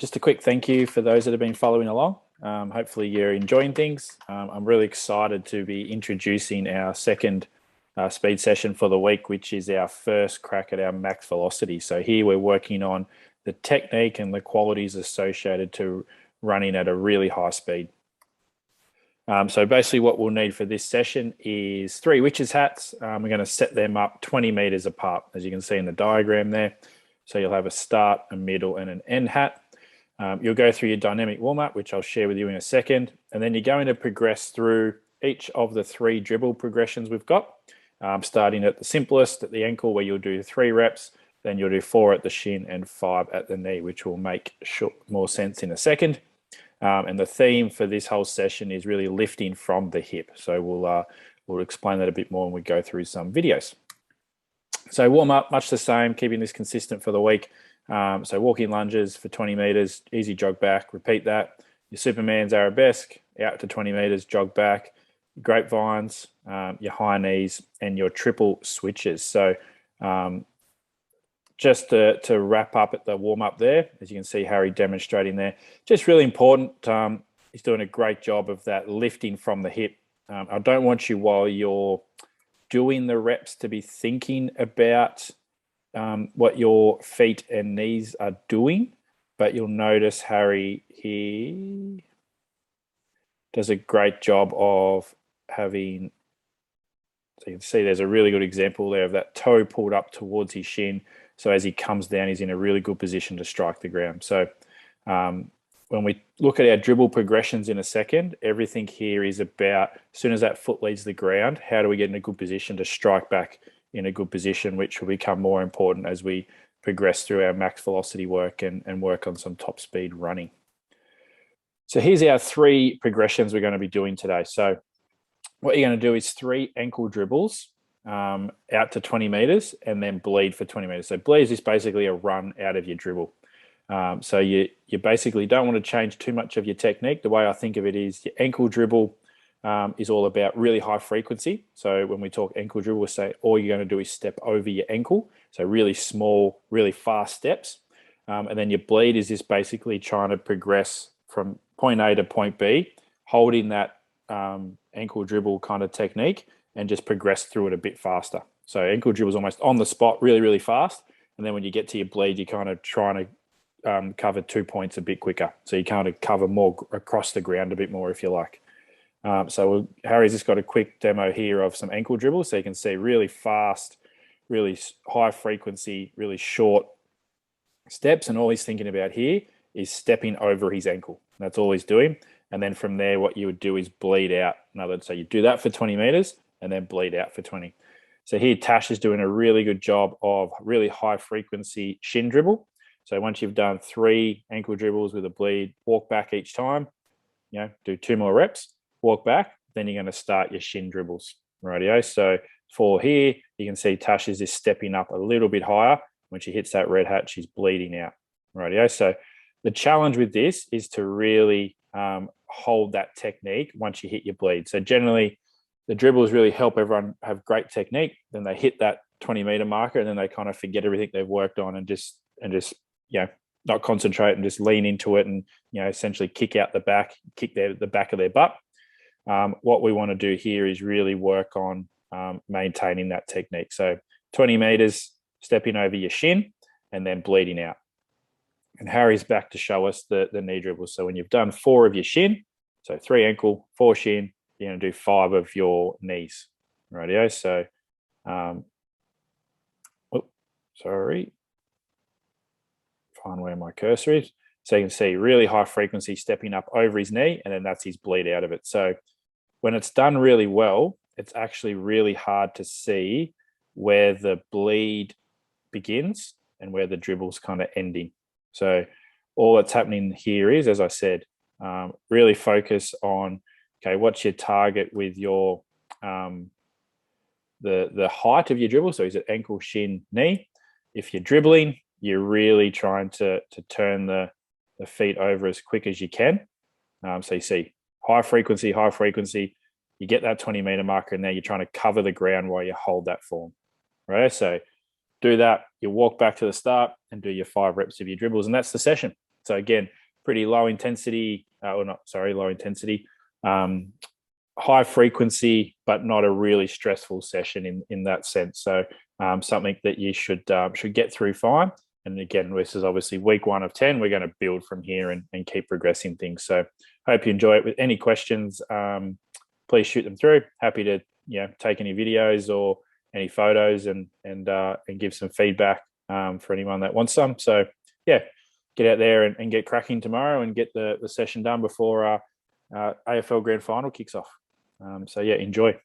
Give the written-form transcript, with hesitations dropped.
Just a quick thank you for those that have been following along. Hopefully you're enjoying things. I'm really excited to be introducing our second speed session for the week, which is our first crack at our max velocity. So here we're working on the technique and the qualities associated to running at a really high speed. So basically what we'll need for this session is 3 witches hats. We're going to set them up 20 meters apart, as you can see in the diagram there. So you'll have a start, a middle, and an end hat. You'll go through your dynamic warm-up, which I'll share with you in a second, and then you're going to progress through each of the 3 dribble progressions we've got, starting at the simplest, at the ankle, where you'll do 3 reps, then you'll do 4 at the shin and 5 at the knee, which will make more sense in a second. And the theme for this whole session is really lifting from the hip. So we'll explain that a bit more when we go through some videos. So warm up, much the same, keeping this consistent for the week. So walking lunges for 20 meters, easy jog back, repeat that. Your Superman's arabesque, out to 20 meters, jog back. Grapevines, your high knees, and your triple switches. So just to wrap up at the warm-up there, as you can see Harry demonstrating there, just really important. He's doing a great job of that lifting from the hip. I don't want you, while you're doing the reps, to be thinking about what your feet and knees are doing, but you'll notice Harry here does a great job of having, so you can see there's a really good example there of that toe pulled up towards his shin. So as he comes down, he's in a really good position to strike the ground. So when we look at our dribble progressions in a second, everything here is about, as soon as that foot leaves the ground, how do we get in a good position to strike back in a good position, which will become more important as we progress through our max velocity work and work on some top speed running. So here's our 3 progressions we're going to be doing today. So what you're going to do is 3 ankle dribbles out to 20 meters and then bleed for 20 meters. So bleed is just basically a run out of your dribble. So you basically don't want to change too much of your technique. The way I think of it is your ankle dribble is all about really high frequency. So when we talk ankle dribble, we say all you're going to do is step over your ankle. So really small, really fast steps. And then your bleed is just basically trying to progress from point A to point B, holding that ankle dribble kind of technique and just progress through it a bit faster. So ankle dribble is almost on the spot, really, really fast. And then when you get to your bleed, you're kind of trying to cover 2 points a bit quicker. So you kind of cover more across the ground a bit more, if you like. So Harry's just got a quick demo here of some ankle dribbles. So you can see really fast, really high frequency, really short steps. And all he's thinking about here is stepping over his ankle. That's all he's doing. And then from there, what you would do is bleed out. So you do that for 20 meters and then bleed out for 20. So here, Tash is doing a really good job of really high frequency shin dribble. So once you've done 3 ankle dribbles with a bleed, walk back each time, do 2 more reps, walk back, then you're going to start your shin dribbles. Rightio. So for here, you can see Tash is just stepping up a little bit higher. When she hits that red hat, she's bleeding out. Rightio. So the challenge with this is to really hold that technique once you hit your bleed. So generally, the dribbles really help everyone have great technique. Then they hit that 20-meter marker, and then they kind of forget everything they've worked on and just not concentrate and just lean into it and essentially kick out the back, kick the back of their butt. What we want to do here is really work on maintaining that technique. So 20 meters, stepping over your shin, and then bleeding out. And Harry's back to show us the knee dribbles. So when you've done 4 of your shin, so 3 ankle, 4 shin, you're going to do 5 of your knees. Rightio. So, find where my cursor is. So you can see really high frequency stepping up over his knee, and then that's his bleed out of it. So when it's done really well, it's actually really hard to see where the bleed begins and where the dribble's kind of ending. So all that's happening here is, as I said, really focus on, okay, what's your target with your the height of your dribble? So is it ankle, shin, knee? If you're dribbling, you're really trying to turn the feet over as quick as you can. So you see high frequency, you get that 20-meter marker, and now you're trying to cover the ground while you hold that form. Right? So do that, you walk back to the start and do your 5 reps of your dribbles, and that's the session. So again, pretty low intensity, low intensity, high frequency, but not a really stressful session in that sense. So something that you should get through fine. And again, this is obviously week 1 of 10. We're going to build from here and keep progressing things. So I hope you enjoy it. With any questions, please shoot them through. Happy to take any videos or any photos and give some feedback for anyone that wants some. So yeah, get out there and get cracking tomorrow and get the session done before AFL Grand Final kicks off. So yeah, enjoy.